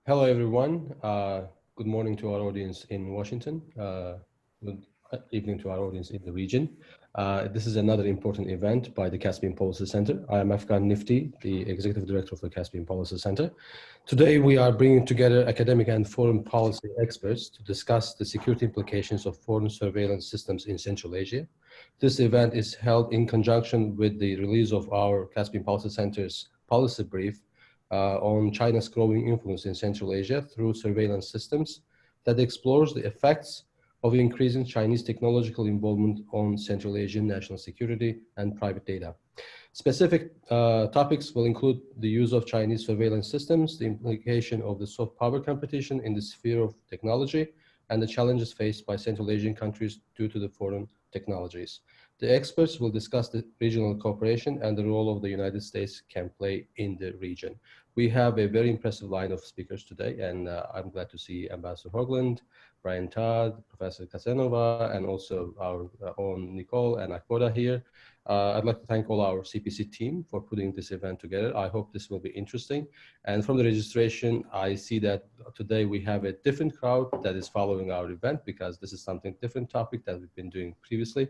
Hello, everyone. Good morning to our audience in Washington. Good evening to our audience in the region. This is another important event by the Caspian Policy Center. I am Afghan Nifty, the Executive Director of the Caspian Policy Center. Today, we are bringing together academic and foreign policy experts to discuss the security implications of foreign surveillance systems in Central Asia. This event is held in conjunction with the release of our Caspian Policy Center's policy brief on China's growing influence in Central Asia through surveillance systems that explores the effects of increasing Chinese technological involvement on Central Asian national security and private data. Specific topics will include the use of Chinese surveillance systems, the implication of the soft power competition in the sphere of technology, and the challenges faced by Central Asian countries due to the foreign technologies. The experts will discuss the regional cooperation and the role of the United States can play in the region. We have a very impressive line of speakers today, and I'm glad to see Ambassador Hoagland, Brian Todd, Professor Casanova, and also our own Nicole and Akboda here. I'd like to thank all our CPC team for putting this event together. I hope this will be interesting. And from the registration, I see that today we have a different crowd that is following our event because this is something different topic that we've been doing previously.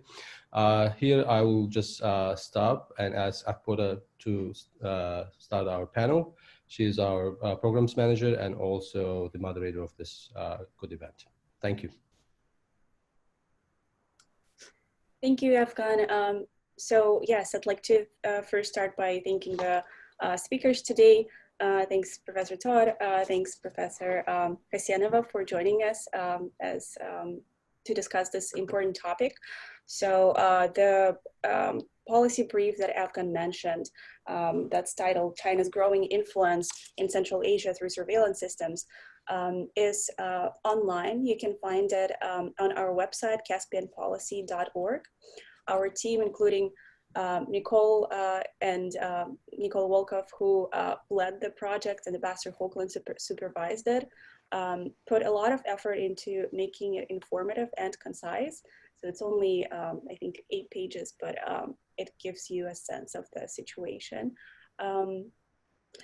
Here I will just stop and ask Akboda to start our panel. She is our programs manager and also the moderator of this good event. Thank you. Thank you, Afghan. So yes, I'd like to first start by thanking the speakers today. Thanks, Professor Todd. Thanks, Professor Kasianova, for joining us to discuss this important topic. So the policy brief that Afghan mentioned, that's titled China's Growing Influence in Central Asia Through Surveillance Systems, is online. You can find it on our website, caspianpolicy.org. Our team, including Nicole and Nicole Volkov, who led the project, and Ambassador Hoagland supervised it, put a lot of effort into making it informative and concise. So it's only, I think, 8 pages, but it gives you a sense of the situation.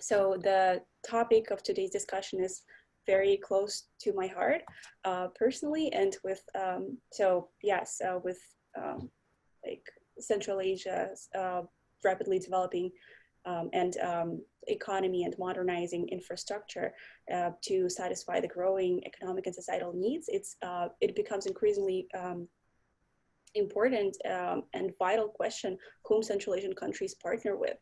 So the topic of today's discussion is very close to my heart personally, and with, with like Central Asia's rapidly developing and economy and modernizing infrastructure to satisfy the growing economic and societal needs, it becomes increasingly important and vital question whom Central Asian countries partner with,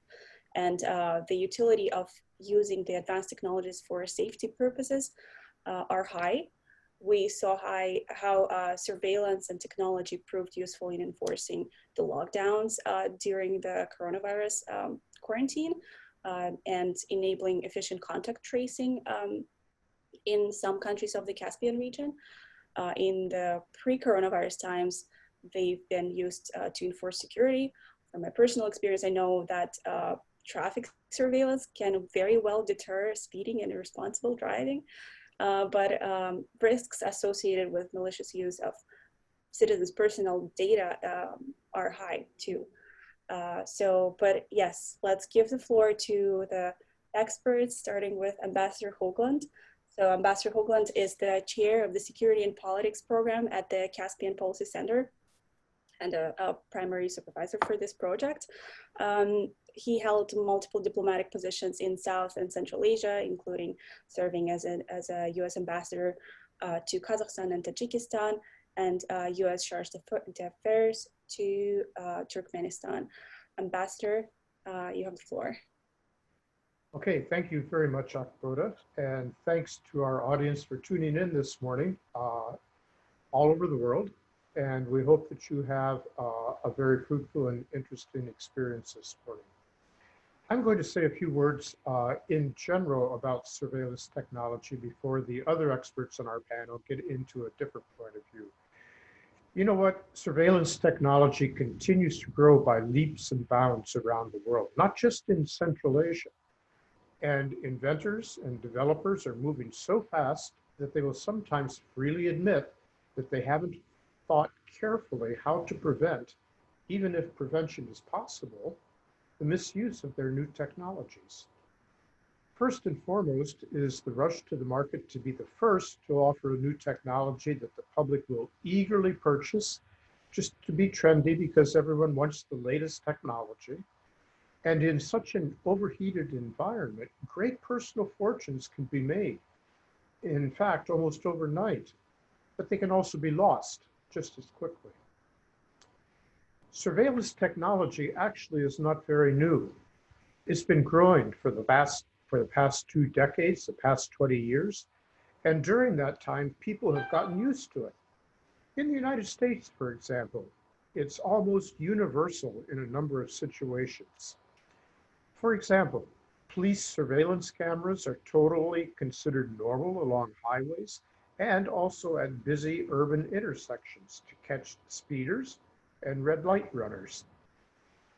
and the utility of using the advanced technologies for safety purposes are high. We saw how surveillance and technology proved useful in enforcing the lockdowns during the coronavirus quarantine and enabling efficient contact tracing in some countries of the Caspian region. In the pre-coronavirus times, they've been used to enforce security. From my personal experience, I know that traffic surveillance can very well deter speeding and irresponsible driving. But risks associated with malicious use of citizens' personal data are high too. But yes, let's give the floor to the experts, starting with Ambassador Hoagland. So Ambassador Hoagland is the chair of the Security and Politics program at the Caspian Policy Center and a primary supervisor for this project. He held multiple diplomatic positions in South and Central Asia, including serving as a US ambassador to Kazakhstan and Tajikistan, and US chargé d'affaires to Turkmenistan. Ambassador, you have the floor. Okay, thank you very much, Akboda, and thanks to our audience for tuning in this morning all over the world. And we hope that you have a very fruitful and interesting experience this morning. I'm going to say a few words in general about surveillance technology before the other experts on our panel get into a different point of view. You know what? Surveillance technology continues to grow by leaps and bounds around the world, not just in Central Asia. And inventors and developers are moving so fast that they will sometimes freely admit that they haven't thought carefully how to prevent, even if prevention is possible, the misuse of their new technologies. First and foremost is the rush to the market to be the first to offer a new technology that the public will eagerly purchase just to be trendy because everyone wants the latest technology. And in such an overheated environment, great personal fortunes can be made. In fact, almost overnight, but they can also be lost just as quickly. Surveillance technology actually is not very new. It's been growing for the past 2 decades, the past 20 years. And during that time, people have gotten used to it. In the United States, for example, it's almost universal in a number of situations. For example, police surveillance cameras are totally considered normal along highways and also at busy urban intersections to catch speeders and red light runners.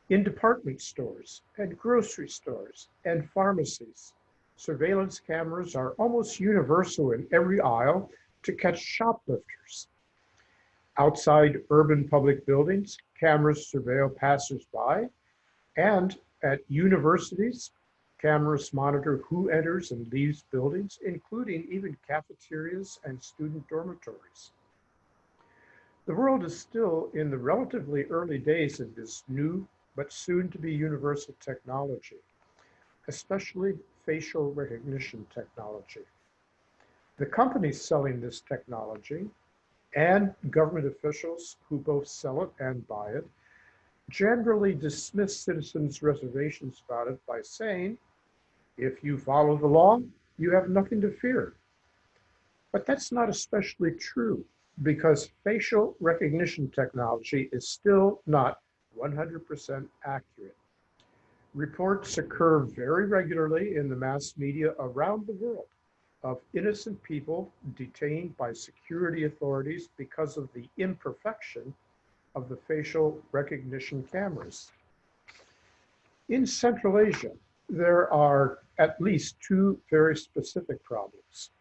In department stores and grocery stores and pharmacies, surveillance cameras are almost universal in every aisle to catch shoplifters. Outside urban public buildings, cameras surveil passersby, and at universities, cameras monitor who enters and leaves buildings, including even cafeterias and student dormitories. The world is still in the relatively early days of this new but soon to be universal technology, especially facial recognition technology. The companies selling this technology and government officials who both sell it and buy it generally dismiss citizens' reservations about it by saying, if you follow the law, you have nothing to fear. But that's not especially true because facial recognition technology is still not 100% accurate. Reports occur very regularly in the mass media around the world of innocent people detained by security authorities because of the imperfection of the facial recognition cameras. In Central Asia, there are at least 2 very specific problems.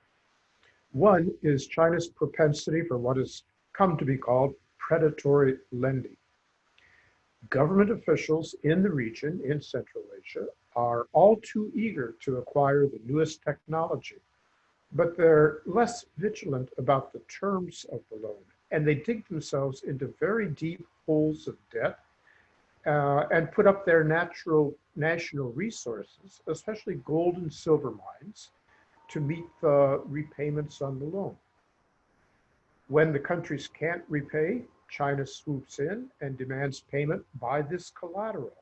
One is China's propensity for what has come to be called predatory lending. Government officials in the region in Central Asia are all too eager to acquire the newest technology, but they're less vigilant about the terms of the loan, and they dig themselves into very deep holes of debt and put up their national resources, especially gold and silver mines, to meet the repayments on the loan. When the countries can't repay, China swoops in and demands payment by this collateral.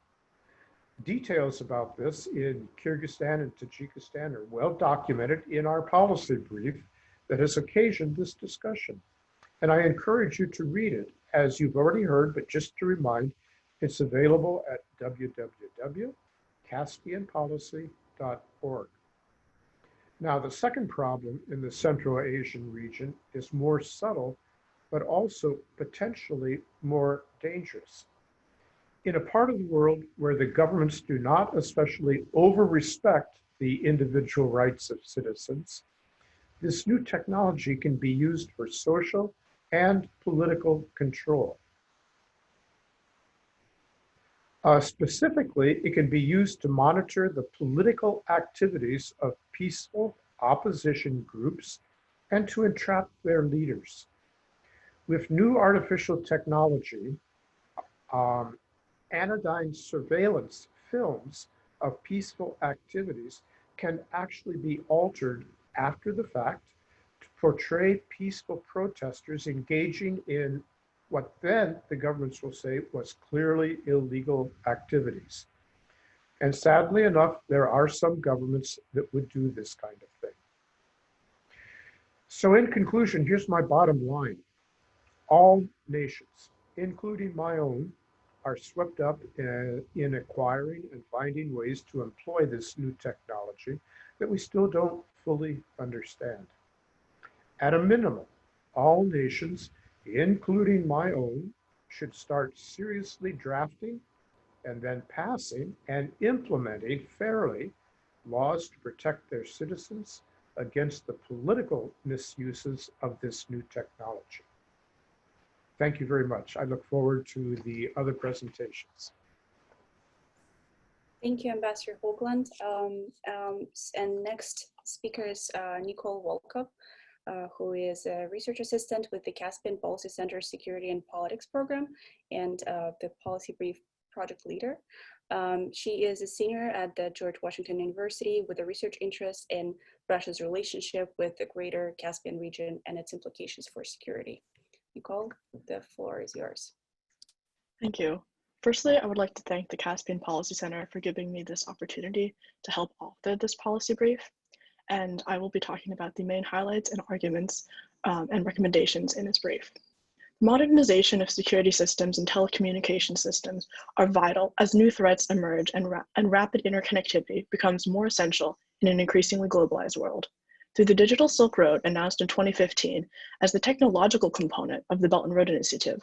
Details about this in Kyrgyzstan and Tajikistan are well documented in our policy brief that has occasioned this discussion. And I encourage you to read it, as you've already heard, but just to remind, it's available at www.caspianpolicy.org. Now, the second problem in the Central Asian region is more subtle, but also potentially more dangerous. In a part of the world where the governments do not especially over-respect the individual rights of citizens, this new technology can be used for social and political control. Specifically, it can be used to monitor the political activities of peaceful opposition groups and to entrap their leaders. With new artificial technology, anodyne surveillance films of peaceful activities can actually be altered after the fact to portray peaceful protesters engaging in what then the governments will say was clearly illegal activities. And sadly enough, there are some governments that would do this kind of thing. So in conclusion, here's my bottom line. All nations, including my own, are swept up in acquiring and finding ways to employ this new technology that we still don't fully understand. At a minimum, all nations, including my own, should start seriously drafting and then passing and implementing fairly laws to protect their citizens against the political misuses of this new technology. Thank you very much. I look forward to the other presentations. Thank you, Ambassador Hoagland. And next speaker is Nicole Volkov, who is a research assistant with the Caspian Policy Center Security and Politics Program and the Policy Brief project leader. She is a senior at the George Washington University with a research interest in Russia's relationship with the greater Caspian region and its implications for security. Nicole, the floor is yours. Thank you. Firstly, I would like to thank the Caspian Policy Center for giving me this opportunity to help author this policy brief. And I will be talking about the main highlights and arguments and recommendations in this brief. Modernization of security systems and telecommunication systems are vital as new threats emerge and rapid interconnectivity becomes more essential in an increasingly globalized world. Through the Digital Silk Road announced in 2015 as the technological component of the Belt and Road Initiative,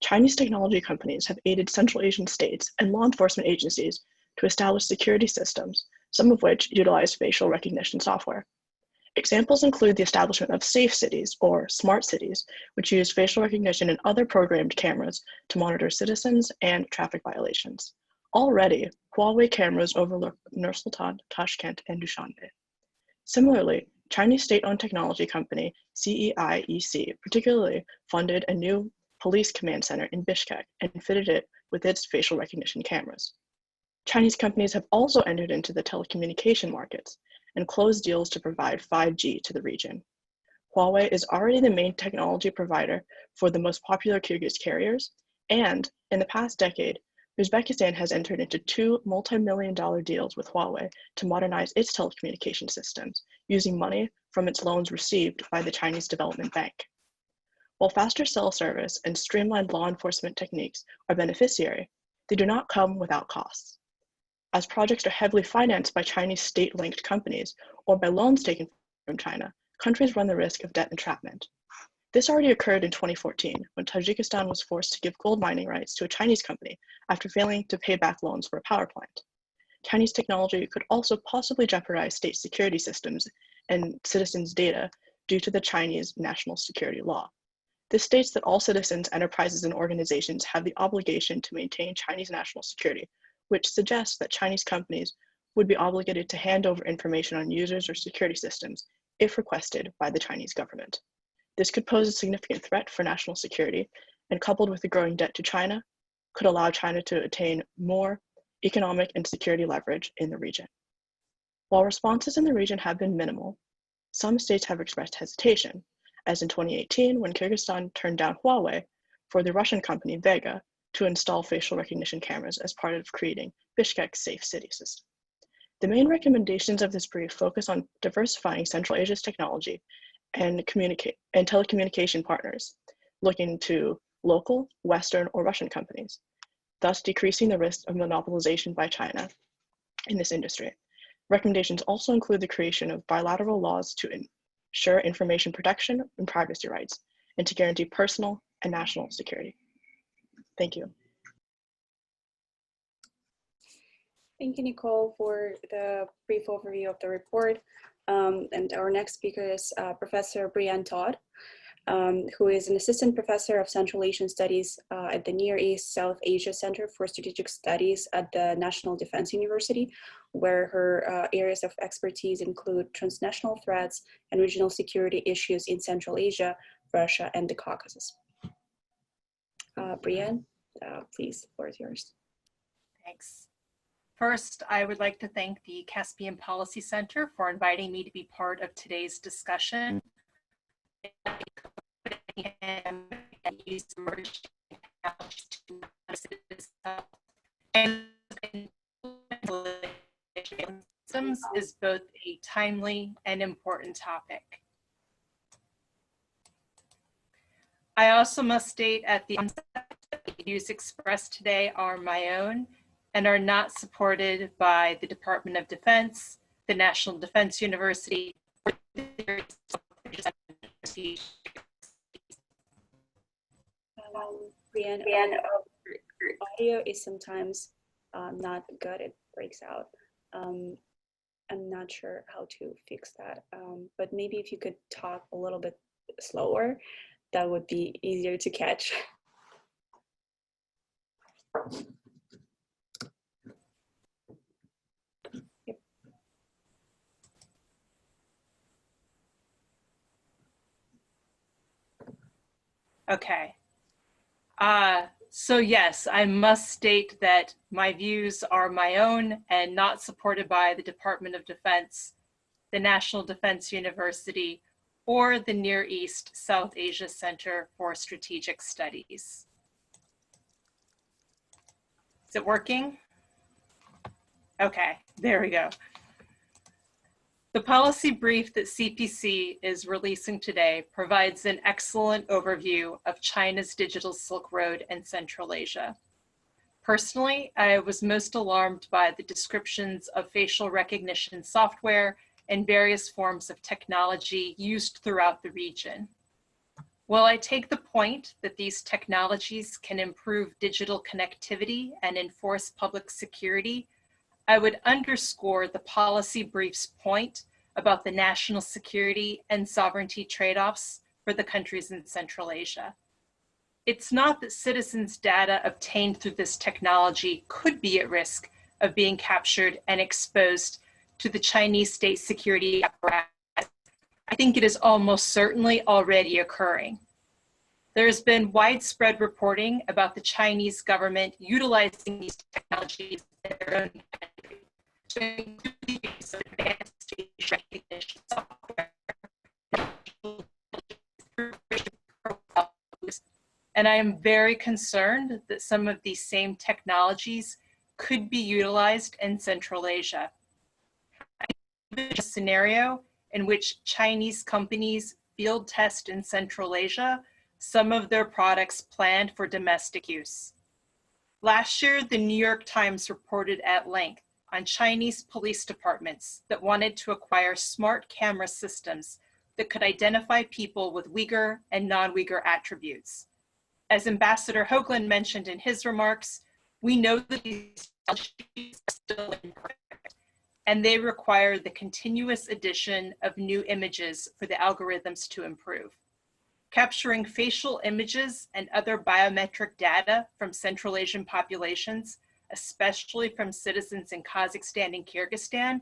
Chinese technology companies have aided Central Asian states and law enforcement agencies to establish security systems, some of which utilize facial recognition software. Examples include the establishment of safe cities or smart cities, which use facial recognition and other programmed cameras to monitor citizens and traffic violations. Already, Huawei cameras overlook Nur-Sultan, Tashkent, and Dushanbe. Similarly, Chinese state-owned technology company CEIEC particularly funded a new police command center in Bishkek and fitted it with its facial recognition cameras. Chinese companies have also entered into the telecommunication markets and closed deals to provide 5G to the region. Huawei is already the main technology provider for the most popular Kyrgyz carriers, and in the past decade, Uzbekistan has entered into 2 multi-million-dollar deals with Huawei to modernize its telecommunication systems using money from its loans received by the Chinese Development Bank. While faster cell service and streamlined law enforcement techniques are beneficiary, they do not come without costs. As projects are heavily financed by Chinese state-linked companies or by loans taken from China, countries run the risk of debt entrapment. This already occurred in 2014 when Tajikistan was forced to give gold mining rights to a Chinese company after failing to pay back loans for a power plant. Chinese technology could also possibly jeopardize state security systems and citizens' data due to the Chinese national security law. This states that all citizens, enterprises, and organizations have the obligation to maintain Chinese national security, which suggests that Chinese companies would be obligated to hand over information on users or security systems if requested by the Chinese government. This could pose a significant threat for national security, and coupled with the growing debt to China, could allow China to attain more economic and security leverage in the region. While responses in the region have been minimal, some states have expressed hesitation, as in 2018 when Kyrgyzstan turned down Huawei for the Russian company Vega to install facial recognition cameras as part of creating Bishkek's safe city system. The main recommendations of this brief focus on diversifying Central Asia's technology and telecommunication partners, looking to local, Western, or Russian companies, thus decreasing the risk of monopolization by China in this industry. Recommendations also include the creation of bilateral laws to ensure information protection and privacy rights, and to guarantee personal and national security. Thank you. Thank you, Nicole, for the brief overview of the report. And our next speaker is Professor Brianne Todd, who is an assistant professor of Central Asian Studies at the Near East South Asia Center for Strategic Studies at the National Defense University, where her areas of expertise include transnational threats and regional security issues in Central Asia, Russia, and the Caucasus. Brianne, please, the floor is yours. Thanks. First, I would like to thank the Caspian Policy Center for inviting me to be part of today's discussion. Systems is both a timely and important topic. I also must state at the onset that the views expressed today are my own and are not supported by the Department of Defense, the National Defense University, or the Brianne, audio is sometimes not good, it breaks out. I'm not sure how to fix that, but maybe if you could talk a little bit slower, that would be easier to catch. Okay. So yes, I must state that my views are my own and not supported by the Department of Defense, the National Defense University, or the Near East South Asia Center for Strategic Studies. Is it working? Okay, there we go. The policy brief that CPC is releasing today provides an excellent overview of China's digital Silk Road and Central Asia. Personally, I was most alarmed by the descriptions of facial recognition software and various forms of technology used throughout the region. While I take the point that these technologies can improve digital connectivity and enforce public security, I would underscore the policy brief's point about the national security and sovereignty trade-offs for the countries in Central Asia. It's not that citizens' data obtained through this technology could be at risk of being captured and exposed to the Chinese state security apparatus. I think it is almost certainly already occurring. There has been widespread reporting about the Chinese government utilizing these technologies in their own country to include the use of advanced face recognition software. And I am very concerned that some of these same technologies could be utilized in Central Asia. I envision a scenario in which Chinese companies field test in Central Asia some of their products planned for domestic use. Last year, the New York Times reported at length on Chinese police departments that wanted to acquire smart camera systems that could identify people with Uyghur and non-Uyghur attributes. As Ambassador Hoagland mentioned in his remarks, we know that these technologies are still imperfect, and they require the continuous addition of new images for the algorithms to improve. Capturing facial images and other biometric data from Central Asian populations, especially from citizens in Kazakhstan and Kyrgyzstan,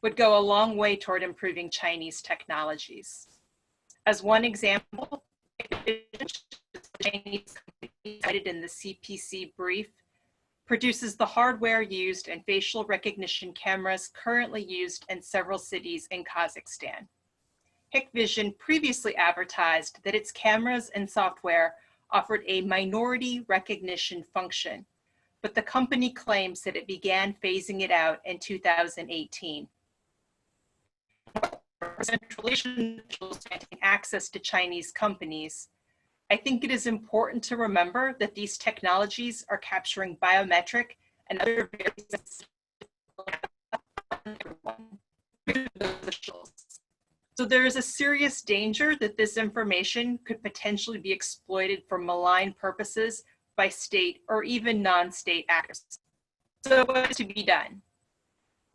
would go a long way toward improving Chinese technologies. As one example, the Chinese company cited in the CPC brief produces the hardware used in facial recognition cameras currently used in several cities in Kazakhstan. Hikvision previously advertised that its cameras and software offered a minority recognition function, but the company claims that it began phasing it out in 2018. For Central Asian officials granting access to Chinese companies, I think it is important to remember that these technologies are capturing biometric and other very sensitive officials. So there is a serious danger that this information could potentially be exploited for malign purposes by state or even non-state actors. So what is to be done?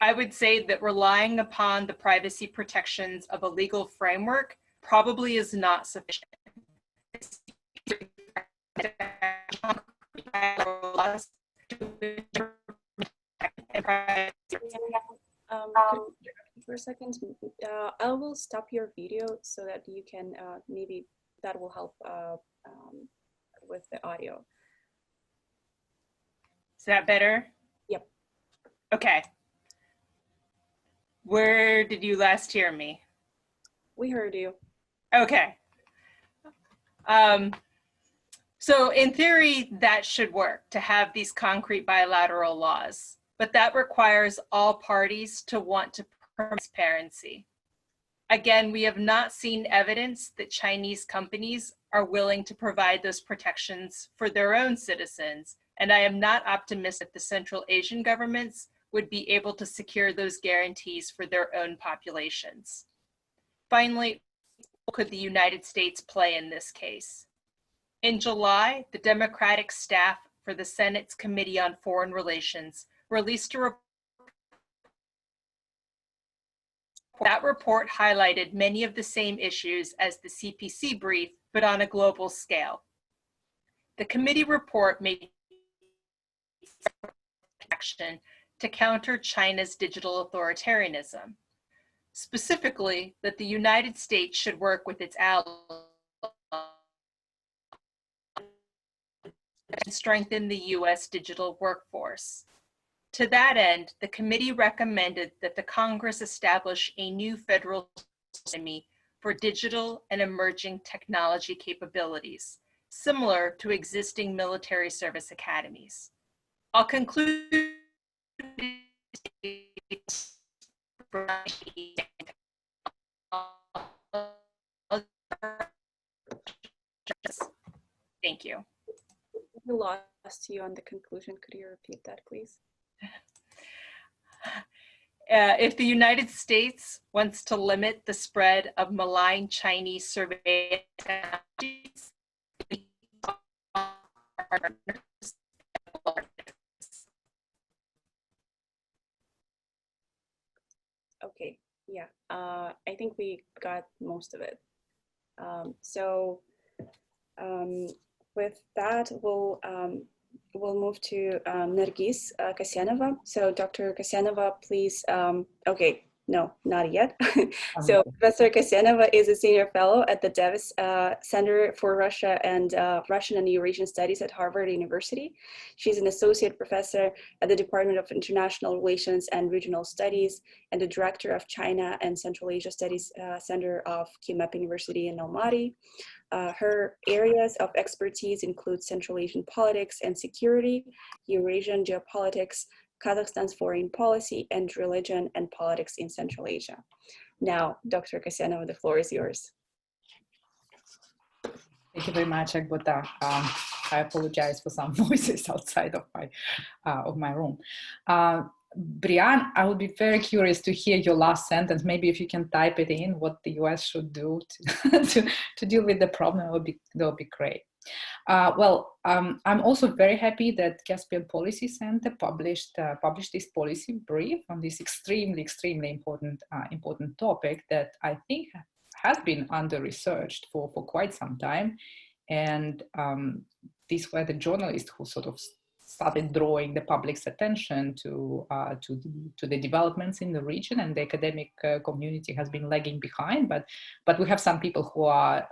I would say that relying upon the privacy protections of a legal framework probably is not sufficient. For a second, I will stop your video so that you can, maybe that will help with the audio. Is that better? Yep. Okay. Where did you last hear me? We heard you. Okay. So in theory, that should work, to have these concrete bilateral laws, but that requires all parties to want to promote transparency. Again, we have not seen evidence that Chinese companies are willing to provide those protections for their own citizens, and I am not optimistic the Central Asian governments would be able to secure those guarantees for their own populations. Finally, what could the United States play in this case? In July, the Democratic staff for the Senate's Committee on Foreign Relations released a report. That report highlighted many of the same issues as the CPC brief, but on a global scale. The committee report made action to counter China's digital authoritarianism. Specifically, that the United States should work with its allies and strengthen the U.S. digital workforce. To that end, the committee recommended that the Congress establish a new federal academy for digital and emerging technology capabilities, similar to existing military service academies. I'll conclude. Thank you. We lost you on the conclusion. Could you repeat that, please? If the United States wants to limit the spread of malign Chinese surveillance technologies, Okay, yeah, I think we got most of it. With that, we'll move to Nargis Kasyanova. So Dr. Kasyanova, please, okay, no, not yet. So Professor Kasyanova is a senior fellow at the Davis Center for Russia and Russian and Eurasian Studies at Harvard University. She's an associate professor at the Department of International Relations and Regional Studies and the director of China and Central Asia Studies Center of KMEP University in Almaty. Her areas of expertise include Central Asian politics and security, Eurasian geopolitics, Kazakhstan's foreign policy, and religion and politics in Central Asia. Now, Dr. Kasyanova, the floor is yours. Thank you very much, Agbota. I apologize for some voices outside of my room. Brian, I would be very curious to hear your last sentence. Maybe if you can type it in, what the US should do to deal with the problem, that would be great. I'm also very happy that Caspian Policy Center published this policy brief on this extremely important topic that I think has been under-researched for quite some time. And these were the journalists who sort of started drawing the public's attention to the developments in the region, and the academic community has been lagging behind. But we have some people who are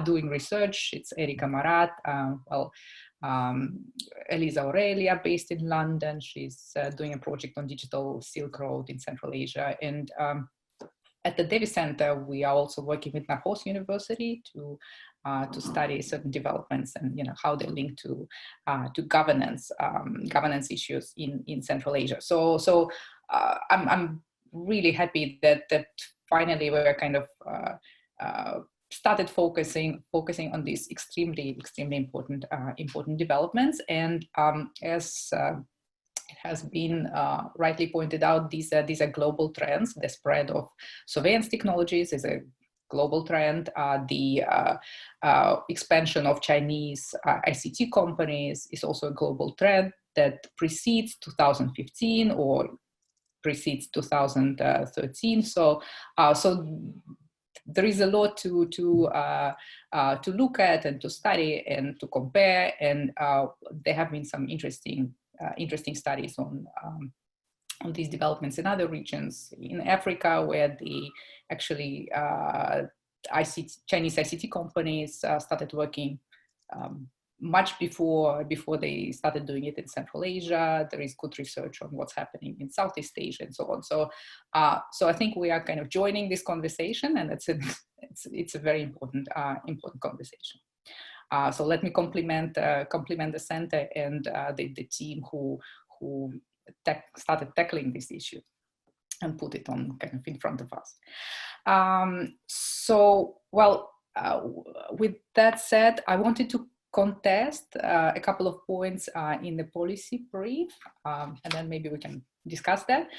doing research. It's Erika Marat, Elisa Aurelia, based in London. She's doing a project on digital Silk Road in Central Asia. And at the Davis Center, we are also working with Narhos University to study certain developments and how they link to governance issues in Central Asia. So I'm really happy that finally we're kind of started focusing on these extremely important developments. And as it has been rightly pointed out, these are global trends. The spread of surveillance technologies is a global trend. The expansion of Chinese ICT companies is also a global trend that precedes 2015 or precedes 2013. So there is a lot to look at and to study and to compare. And there have been some interesting studies on these developments in other regions in Africa, where the actually Chinese ICT companies started working much before they started doing it in Central Asia. There is good research on what's happening in Southeast Asia and so on. So I think we are kind of joining this conversation, and it's a very important conversation. So let me compliment the center and the team who started tackling this issue and put it on kind of in front of us. With that said, I wanted to contest a couple of points in the policy brief, and then maybe we can discuss that.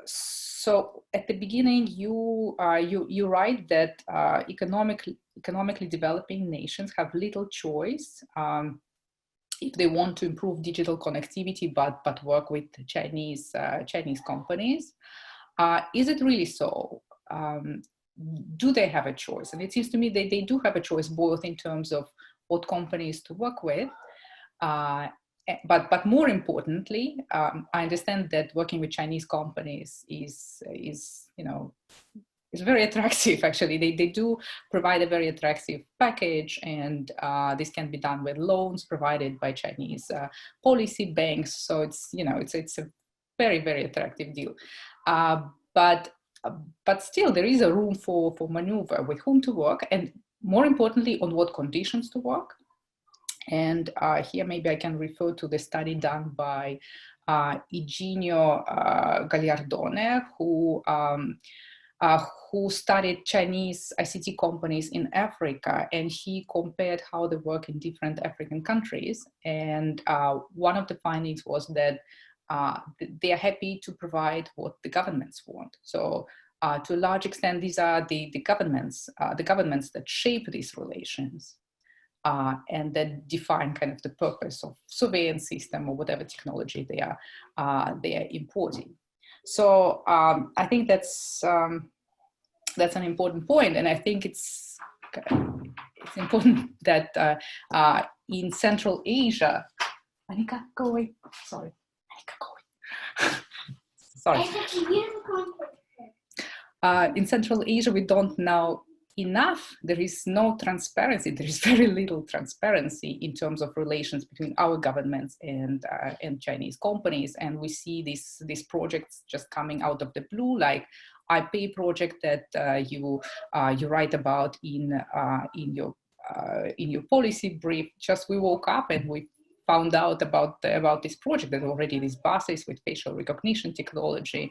So at the beginning, you write that economically developing nations have little choice if they want to improve digital connectivity, but work with Chinese companies. Is it really so? Do they have a choice? And it seems to me they do have a choice, both in terms of what companies to work with, but more importantly, I understand that working with Chinese companies is it's very attractive, actually. They do provide a very attractive package, and this can be done with loans provided by Chinese policy banks. So it's, you know, it's a very, very attractive deal. But still, there is a room for maneuver with whom to work, and more importantly, on what conditions to work. And here maybe I can refer to the study done by Eugenio Gagliardone, who studied Chinese ICT companies in Africa, and he compared how they work in different African countries. And one of the findings was that they are happy to provide what the governments want. So to a large extent, these are the governments that shape these relations. And that define kind of the purpose of surveillance system or whatever technology they are importing. So I think that's an important point, and I think it's important that in Central Asia, Anika, go away. Sorry, Anika, go away. Sorry. In Central Asia, we don't know enough. There is no transparency. There is very little transparency in terms of relations between our governments and Chinese companies. And we see these projects just coming out of the blue, like IP project that you write about in your policy brief. Just we woke up and we found out about this project, that already these buses with facial recognition technology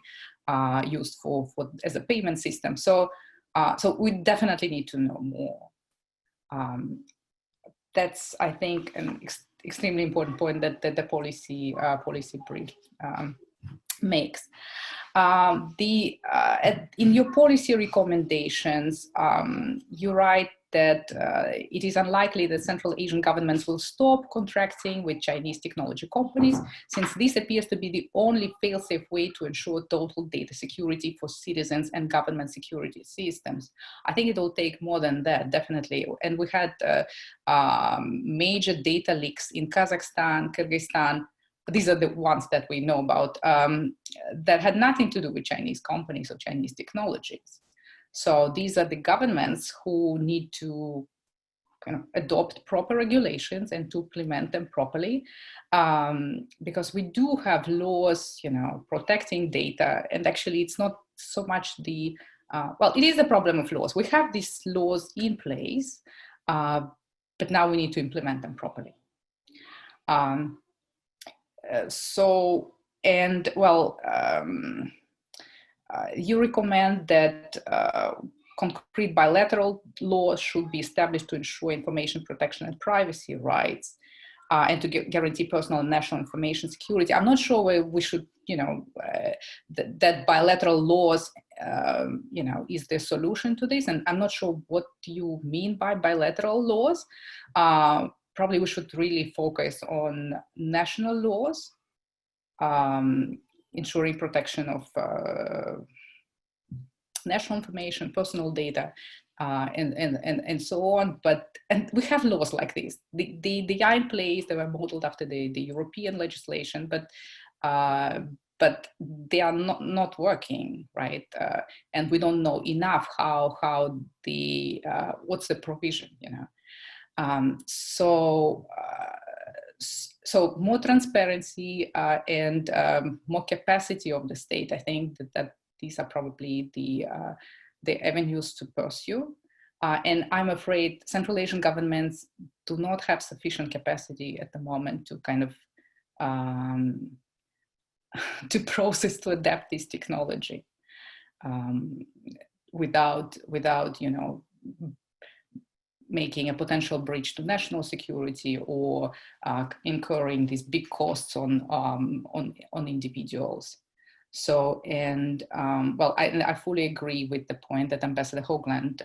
used for as a payment system. So we definitely need to know more. That's, I think, an extremely important point that the policy brief makes. In your policy recommendations, you write that it is unlikely that Central Asian governments will stop contracting with Chinese technology companies, since this appears to be the only fail-safe way to ensure total data security for citizens and government security systems. I think it will take more than that, definitely. And we had major data leaks in Kazakhstan, Kyrgyzstan. These are the ones that we know about that had nothing to do with Chinese companies or Chinese technologies. So these are the governments who need to kind of adopt proper regulations and to implement them properly, because we do have laws, you know, protecting data. And actually, it's not so much the well, it is a problem of laws. We have these laws in place, but now we need to implement them properly. You recommend that concrete bilateral laws should be established to ensure information protection and privacy rights, and to guarantee personal and national information security. I'm not sure where we should, you know, that bilateral laws, you know, is the solution to this. And I'm not sure what you mean by bilateral laws. Probably we should really focus on national laws, ensuring protection of national information, personal data, and so on. And we have laws like this. They are in place. They were modeled after the European legislation, but they are not working, right? And we don't know enough how what's the provision, you know. So more transparency and more capacity of the state. I think that these are probably the avenues to pursue. And I'm afraid Central Asian governments do not have sufficient capacity at the moment to kind of to process, to adapt this technology without you know, making a potential breach to national security or incurring these big costs on individuals. So, and well, I fully agree with the point that Ambassador Hoagland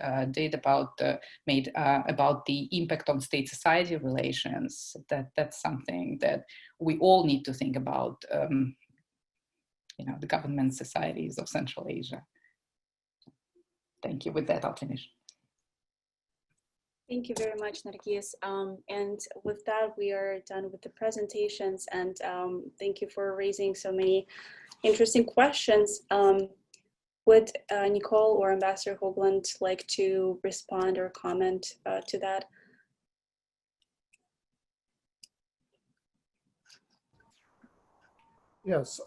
made about the impact on state-society relations. That's something that we all need to think about. You know, the government societies of Central Asia. Thank you. With that, I'll finish. Thank you very much, Nargis. And with that, we are done with the presentations. And thank you for raising so many interesting questions. Would Nicole or Ambassador Hoagland like to respond or comment to that? Yes,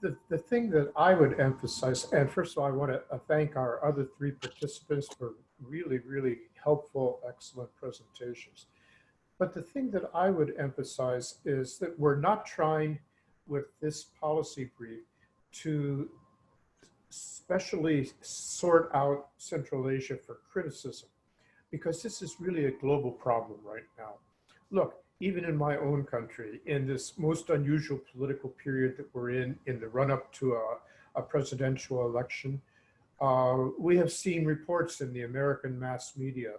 the thing that I would emphasize, and first of all, I want to thank our other three participants for really, really helpful, excellent presentations. But the thing that I would emphasize is that we're not trying with this policy brief to specially sort out Central Asia for criticism, because this is really a global problem right now. Look, even in my own country, in this most unusual political period that we're in the run-up to a presidential election, we have seen reports in the American mass media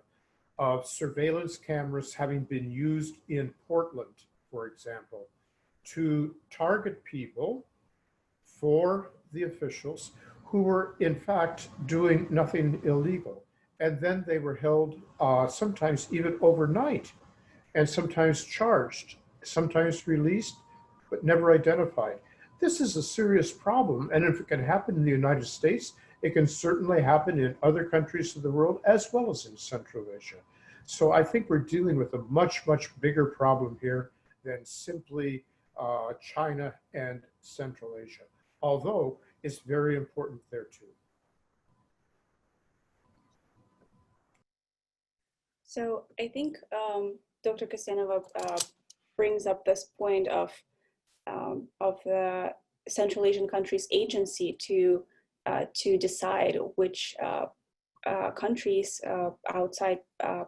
of surveillance cameras having been used in Portland, for example, to target people for the officials who were in fact doing nothing illegal. And then they were held sometimes even overnight, and sometimes charged, sometimes released, but never identified. This is a serious problem. And if it can happen in the United States, it can certainly happen in other countries of the world, as well as in Central Asia. So I think we're dealing with a much, much bigger problem here than simply China and Central Asia, although it's very important there too. So I think Dr. Kasanova brings up this point of the Central Asian countries' agency to decide which countries, outside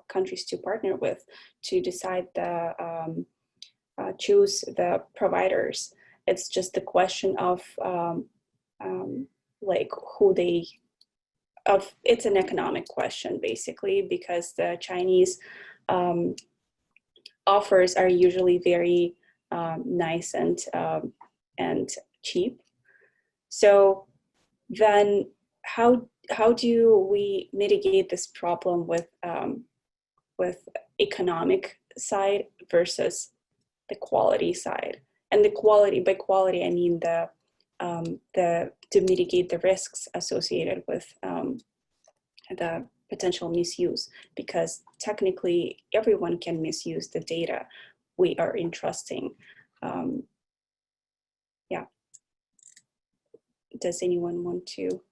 countries to partner with, to decide the choose the providers. It's just the question of like who they. It's an economic question basically, because the Chinese offers are usually very nice and cheap. So then how do we mitigate this problem with economic side versus the quality side? And the quality, by quality I mean the to mitigate the risks associated with the potential misuse, because technically everyone can misuse the data we are entrusting. Yeah. Does anyone want to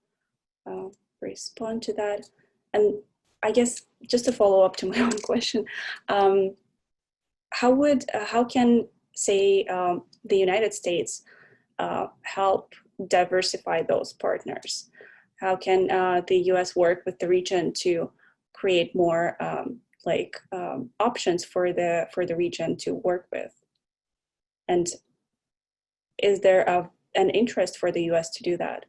respond to that? And I guess just to follow up to my own question, how can, say, the United States help diversify those partners? How can the US work with the region to create more options for the region to work with? And is there an interest for the US to do that?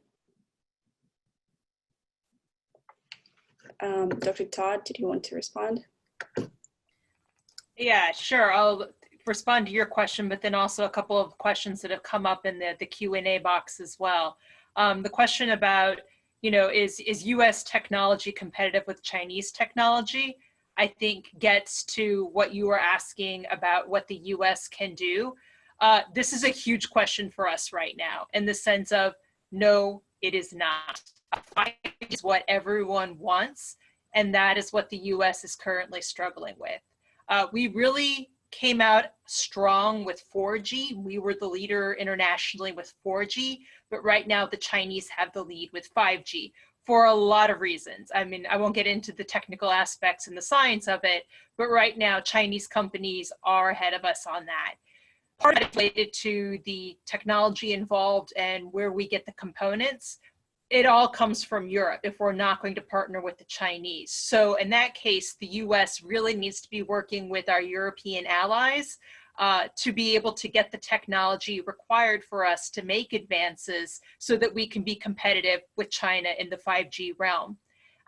Dr. Todd, did you want to respond? Yeah, sure. I'll respond to your question, but then also a couple of questions that have come up in the Q&A box as well. The question about, is US technology competitive with Chinese technology? I think gets to what you were asking about what the US can do. This is a huge question for us right now, in the sense of, no, it is not. 5G is what everyone wants, and that is what the US is currently struggling with. We really came out strong with 4G. We were the leader internationally with 4G, but right now the Chinese have the lead with 5G for a lot of reasons. I mean, I won't get into the technical aspects and the science of it, but right now Chinese companies are ahead of us on that. Part of it related to the technology involved and where we get the components. It all comes from Europe if we're not going to partner with the Chinese. So in that case, the US really needs to be working with our European allies to be able to get the technology required for us to make advances so that we can be competitive with China in the 5G realm.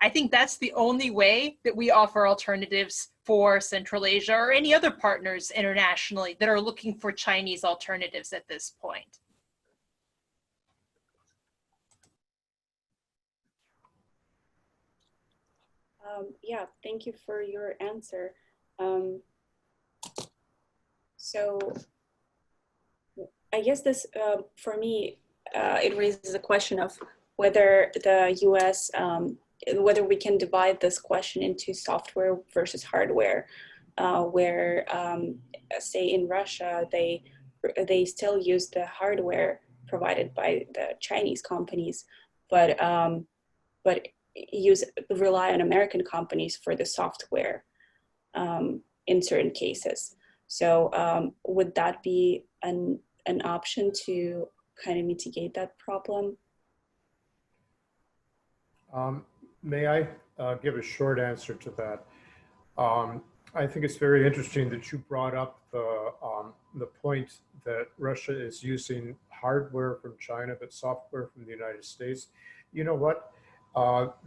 I think that's the only way that we offer alternatives for Central Asia or any other partners internationally that are looking for Chinese alternatives at this point. Yeah, thank you for your answer. So I guess this, for me, it raises a question of whether the US, whether we can divide this question into software versus hardware, where say in Russia, they still use the hardware provided by the Chinese companies, but rely on American companies for the software in certain cases. So would that be an option to kind of mitigate that problem? May I give a short answer to that? I think it's very interesting that you brought up the point that Russia is using hardware from China, but software from the United States. You know what?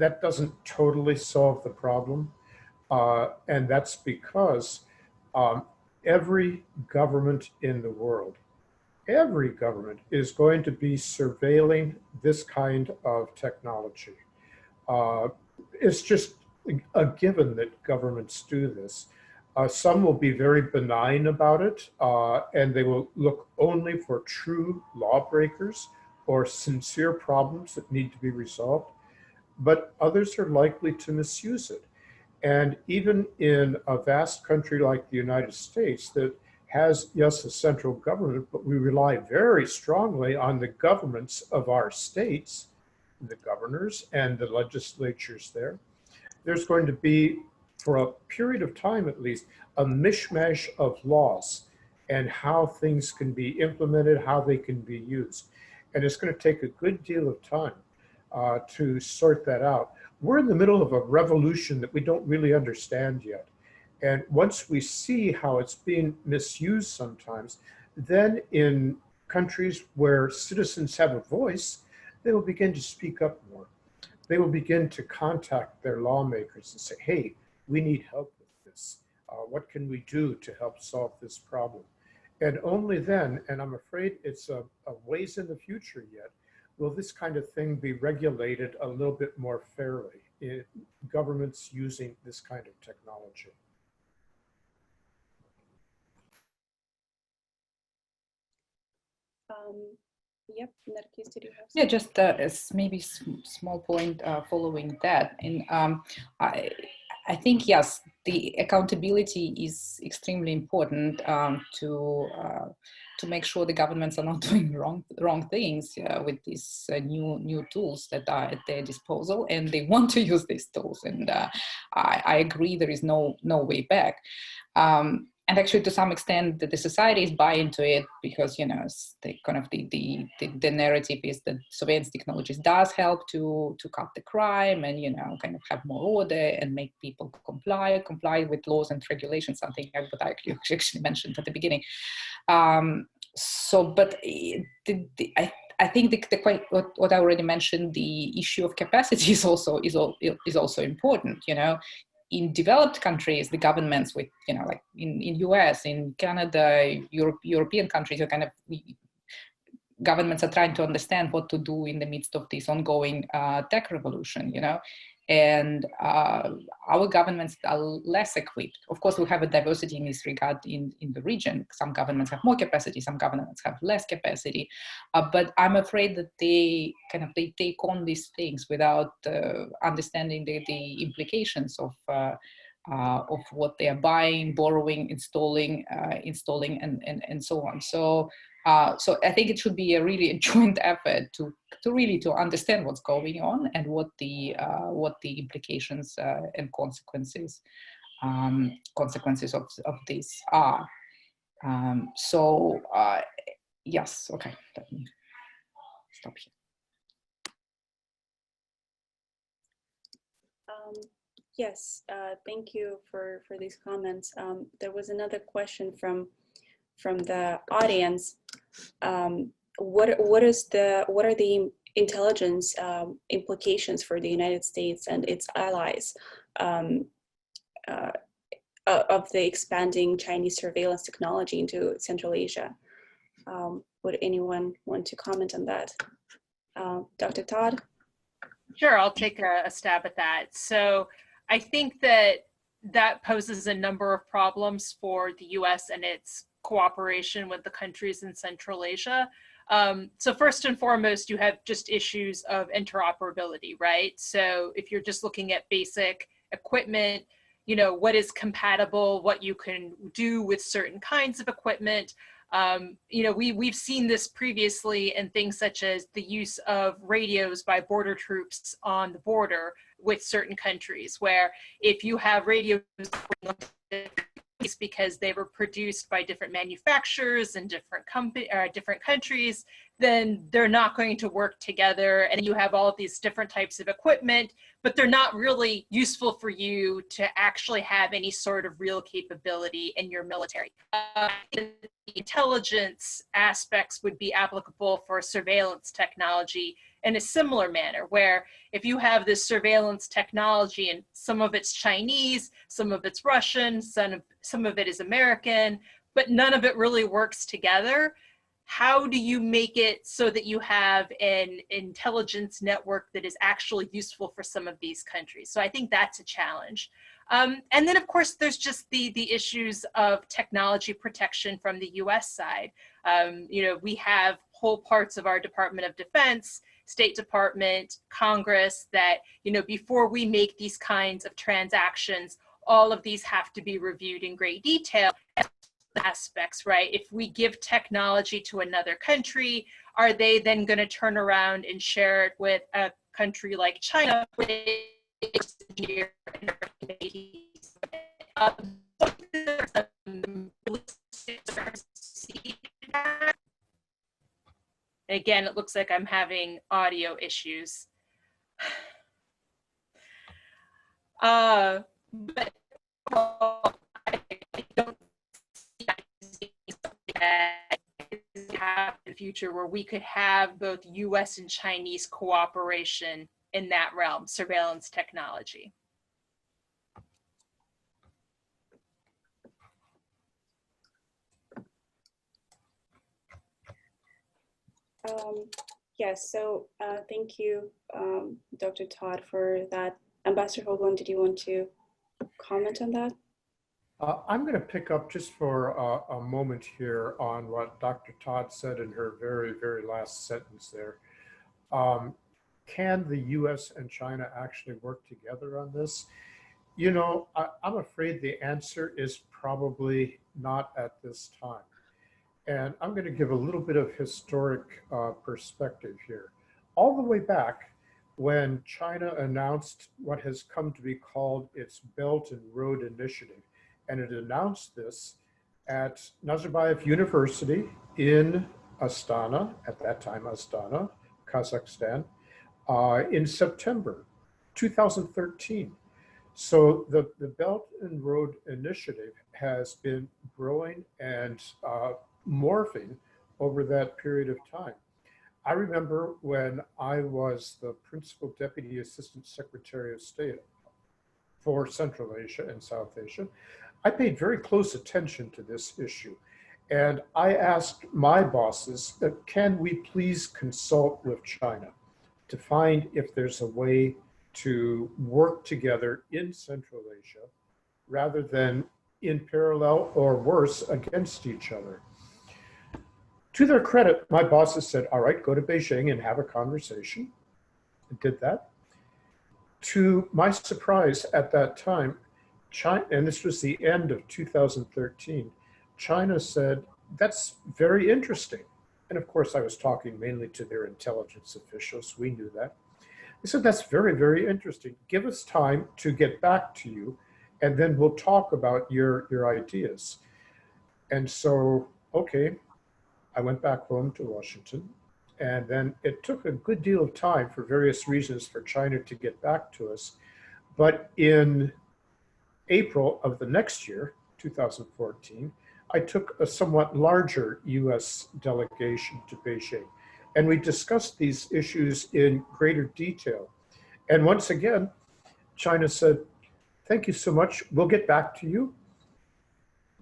That doesn't totally solve the problem. And that's because every government in the world, every government is going to be surveilling this kind of technology. It's just a given that governments do this. Some will be very benign about it, and they will look only for true lawbreakers or sincere problems that need to be resolved. But others are likely to misuse it. And even in a vast country like the United States that has, yes, a central government, but we rely very strongly on the governments of our states, the governors and the legislatures there. There's going to be, for a period of time at least, a mishmash of laws and how things can be implemented, how they can be used. And it's going to take a good deal of time to sort that out. We're in the middle of a revolution that we don't really understand yet. And once we see how it's being misused sometimes, then in countries where citizens have a voice, they will begin to speak up more. They will begin to contact their lawmakers and say, hey, we need help with this. What can we do to help solve this problem? And only then, and I'm afraid it's a ways in the future yet, will this kind of thing be regulated a little bit more fairly in governments using this kind of technology. Yep, Narkis, did you have something? Yeah, just as maybe small point following that. And I think, yes, the accountability is extremely important to make sure the governments are not doing wrong things with these new tools that are at their disposal, and they want to use these tools. And I agree, there is no way back. And actually, to some extent, the societies buy into it because, you know, the kind of the narrative is that surveillance technologies does help to cut the crime and, you know, kind of have more order and make people comply with laws and regulations, something like what I actually mentioned at the beginning. But I think what I already mentioned, the issue of capacity is also important, you know. In developed countries, the governments with, you know, like in US, in Canada, European countries, are kind of, governments are trying to understand what to do in the midst of this ongoing tech revolution, you know. And our governments are less equipped. Of course, we have a diversity in this regard in the region. Some governments have more capacity, some governments have less capacity. But I'm afraid that they take on these things without understanding the implications of what they are buying, borrowing, installing, and so on. So I think it should be a really joint effort to really understand what's going on and what the implications and consequences of this are. Yes, okay, let me stop here. Yes, thank you for these comments. There was another question from the audience. What are the intelligence implications for the United States and its allies of the expanding Chinese surveillance technology into Central Asia? Would anyone want to comment on that? Dr. Todd? Sure, I'll take a stab at that. So I think that poses a number of problems for the US and its cooperation with the countries in Central Asia. So first and foremost, you have just issues of interoperability, right? So if you're just looking at basic equipment, what is compatible, what you can do with certain kinds of equipment. We've seen this previously in things such as the use of radios by border troops on the border with certain countries, where if you have radios because they were produced by different manufacturers in different countries, then they're not going to work together. And you have all of these different types of equipment, but they're not really useful for you to actually have any sort of real capability in your military. The intelligence aspects would be applicable for surveillance technology in a similar manner, where if you have this surveillance technology and some of it's Chinese, some of it's Russian, some of it is American, but none of it really works together, how do you make it so that you have an intelligence network that is actually useful for some of these countries? So I think that's a challenge. And then, of course, there's just the issues of technology protection from the US side. We have whole parts of our Department of Defense, State Department, Congress that, before we make these kinds of transactions, all of these have to be reviewed in great detail. Aspects, right? If we give technology to another country, are they then going to turn around and share it with a country like China? Again, it looks like I'm having audio issues. But I don't have in the future where we could have both US and Chinese cooperation in that realm, surveillance technology. Yes, so thank you, Dr. Todd, for that. Ambassador Hoagland, did you want to comment on that? I'm going to pick up just for a moment here on what Dr. Todd said in her very, very last sentence there. Can the US and China actually work together on this? I'm afraid the answer is probably not at this time. And I'm going to give a little bit of historic perspective here. All the way back when China announced what has come to be called its Belt and Road Initiative, and it announced this at Nazarbayev University in Astana, at that time Astana, Kazakhstan, in September 2013. So the Belt and Road Initiative has been growing and morphing over that period of time. I remember when I was the Principal Deputy Assistant Secretary of State for Central Asia and South Asia, I paid very close attention to this issue. And I asked my bosses, can we please consult with China to find if there's a way to work together in Central Asia rather than in parallel or worse against each other. To their credit, my bosses said, all right, go to Beijing and have a conversation. I did that. To my surprise at that time, China, and this was the end of 2013, China said, that's very interesting. And of course, I was talking mainly to their intelligence officials. We knew that. They said, that's very, very interesting. Give us time to get back to you, and then we'll talk about your ideas. And so, okay, I went back home to Washington, and then it took a good deal of time for various reasons for China to get back to us. But in April of the next year, 2014, I took a somewhat larger US delegation to Beijing, and we discussed these issues in greater detail. And once again, China said, thank you so much, we'll get back to you.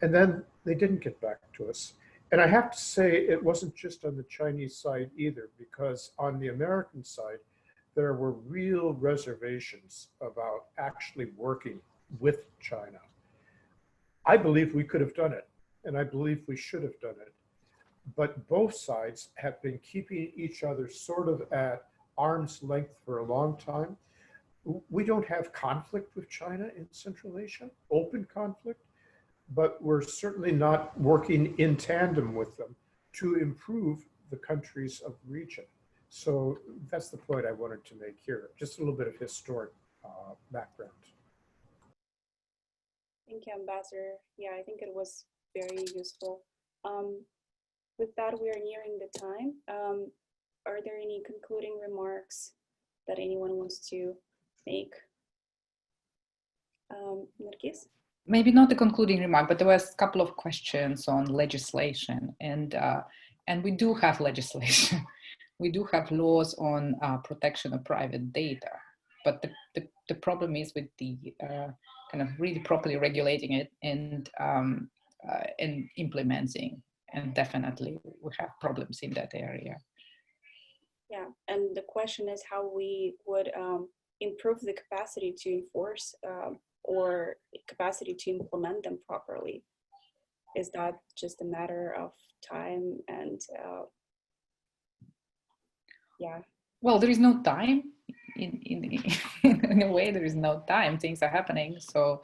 And then they didn't get back to us. And I have to say, it wasn't just on the Chinese side either, because on the American side, there were real reservations about actually working with China. I believe we could have done it, and I believe we should have done it. but both sides have been keeping each other sort of at arm's length for a long time. We don't have conflict with China in Central Asia, open conflict, but we're certainly not working in tandem with them to improve the countries of the region. So that's the point I wanted to make here, just a little bit of historic background. Thank you, Ambassador. Yeah, I think it was very useful. With that, we are nearing the time. Are there any concluding remarks that anyone wants to make? Nargis? Maybe not a concluding remark, but there was a couple of questions on legislation, and we do have legislation. We do have laws on protection of private data, but the problem is with the kind of really properly regulating it and implementing, and definitely we have problems in that area. Yeah, and the question is how we would improve the capacity to enforce or capacity to implement them properly. Is that just a matter of time and yeah? Well, there is no time. In a way, there is no time. Things are happening. So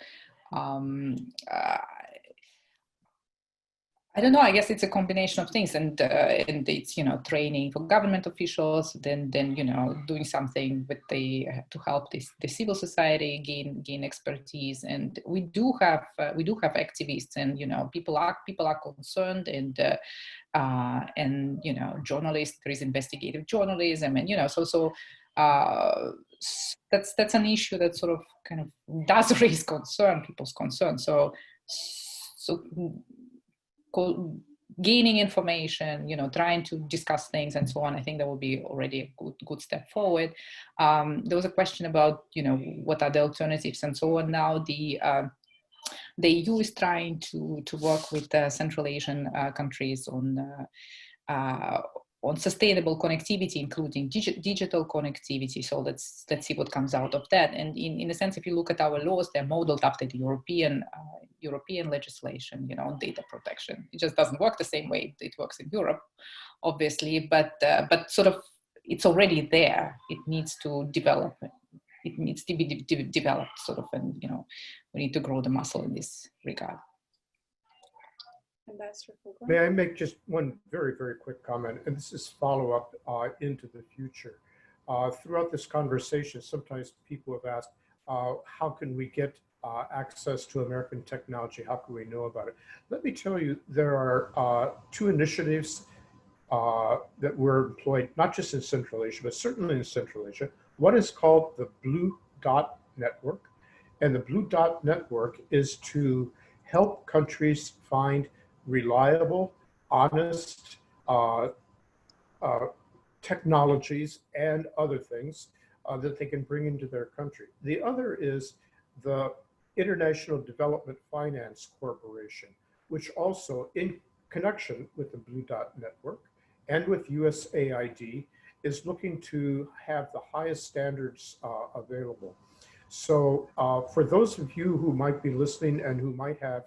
I don't know. I guess it's a combination of things, and it's, you know, training for government officials, then you know, doing something with to help the civil society gain expertise, and we do have activists, and you know, people are concerned, and you know, journalists. There is investigative journalism, and you know, so that's an issue that sort of kind of does raise people's concern. So gaining information, you know, trying to discuss things and so on. I think that would be already a good step forward. There was a question about, you know, what are the alternatives and so on. Now the EU is trying to work with Central Asian countries on sustainable connectivity, including digital connectivity. So let's see what comes out of that. And in a sense, if you look at our laws, they're modeled after the European legislation, you know, on data protection. It just doesn't work the same way it works in Europe, obviously, but sort of it's already there. It needs to develop. It needs to be developed, sort of, and you know, we need to grow the muscle in this regard. May I make just one very, very quick comment? And this is follow-up into the future. Throughout this conversation, sometimes people have asked, how can we get access to American technology? How can we know about it? Let me tell you, there are two initiatives that were employed, not just in Central Asia, but certainly in Central Asia. One is called the Blue Dot Network. And the Blue Dot Network is to help countries find reliable, honest technologies and other things that they can bring into their country. The other is the International Development Finance Corporation, which also, in connection with the Blue Dot Network and with USAID, is looking to have the highest standards available. So for those of you who might be listening and who might have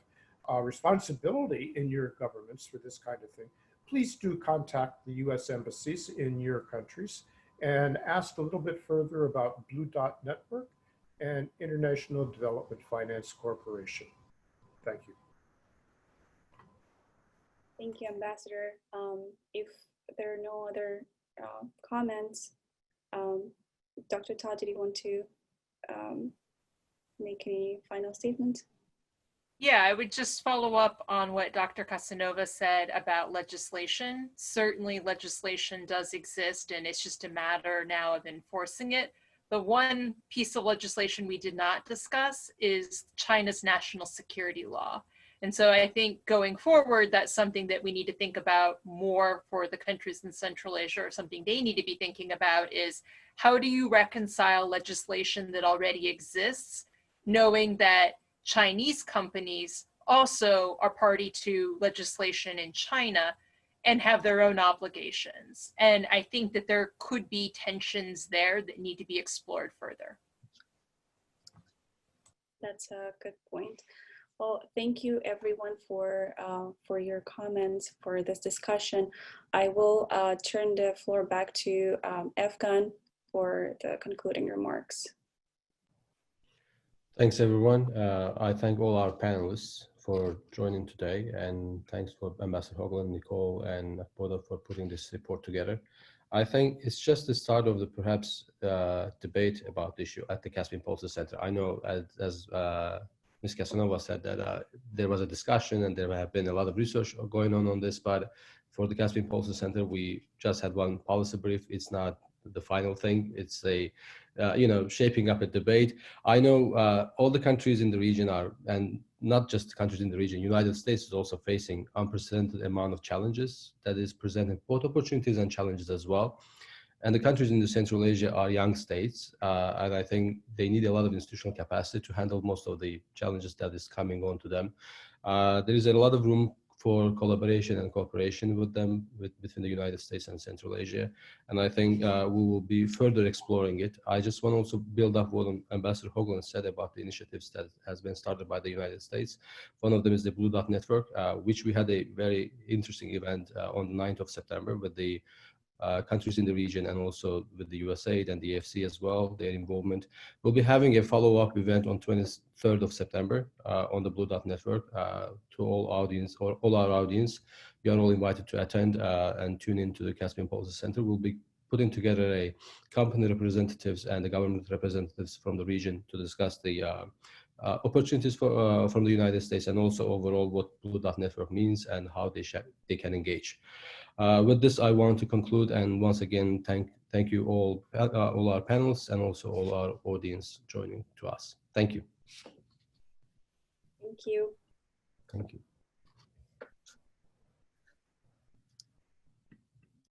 responsibility in your governments for this kind of thing, please do contact the US embassies in your countries and ask a little bit further about Blue Dot Network and International Development Finance Corporation. Thank you. Thank you, Ambassador. If there are no other comments, Dr. Todd, did you want to make any final statement? Yeah, I would just follow up on what Dr. Casanova said about legislation. Certainly legislation does exist, and it's just a matter now of enforcing it. The one piece of legislation we did not discuss is China's national security law. And so I think going forward, that's something that we need to think about more for the countries in Central Asia, or something they need to be thinking about is, how do you reconcile legislation that already exists, knowing that Chinese companies also are party to legislation in China and have their own obligations. And I think that there could be tensions there that need to be explored further. That's a good point. Well, thank you everyone for your comments, for this discussion. I will turn the floor back to Efkan for the concluding remarks. Thanks, everyone. I thank all our panelists for joining today, and thanks for Ambassador Hoagland, Nicole, and Boda for putting this report together. I think it's just the start of the perhaps debate about the issue at the Caspian Policy Center. I know, as Ms. Casanova said, that there was a discussion and there have been a lot of research going on this, but for the Caspian Policy Center, we just had one policy brief. It's not the final thing. It's a, shaping up a debate. I know all the countries in the region are, and not just countries in the region, United States is also facing unprecedented amount of challenges that is presenting both opportunities and challenges as well. And the countries in the Central Asia are young states, and I think they need a lot of institutional capacity to handle most of the challenges that is coming on to them. There is a lot of room for collaboration and cooperation with them, between the United States and Central Asia. And I think we will be further exploring it. I just want to also build up what Ambassador Hoagland said about the initiatives that has been started by the United States. One of them is the Blue Dot Network, which we had a very interesting event on the 9th of September with the countries in the region and also with the USAID and the AFC as well, their involvement. We'll be having a follow-up event on 23rd of September on the Blue Dot Network to all audience, or all our audience. You are all invited to attend and tune into the Caspian Policy Center. We'll be putting together a company representatives and the government representatives from the region to discuss the opportunities for, from the United States, and also overall what Blue Dot Network means and how they can engage. With this, I want to conclude and once again thank you all our panelists and also all our audience joining to us. Thank you. Thank you. Thank you.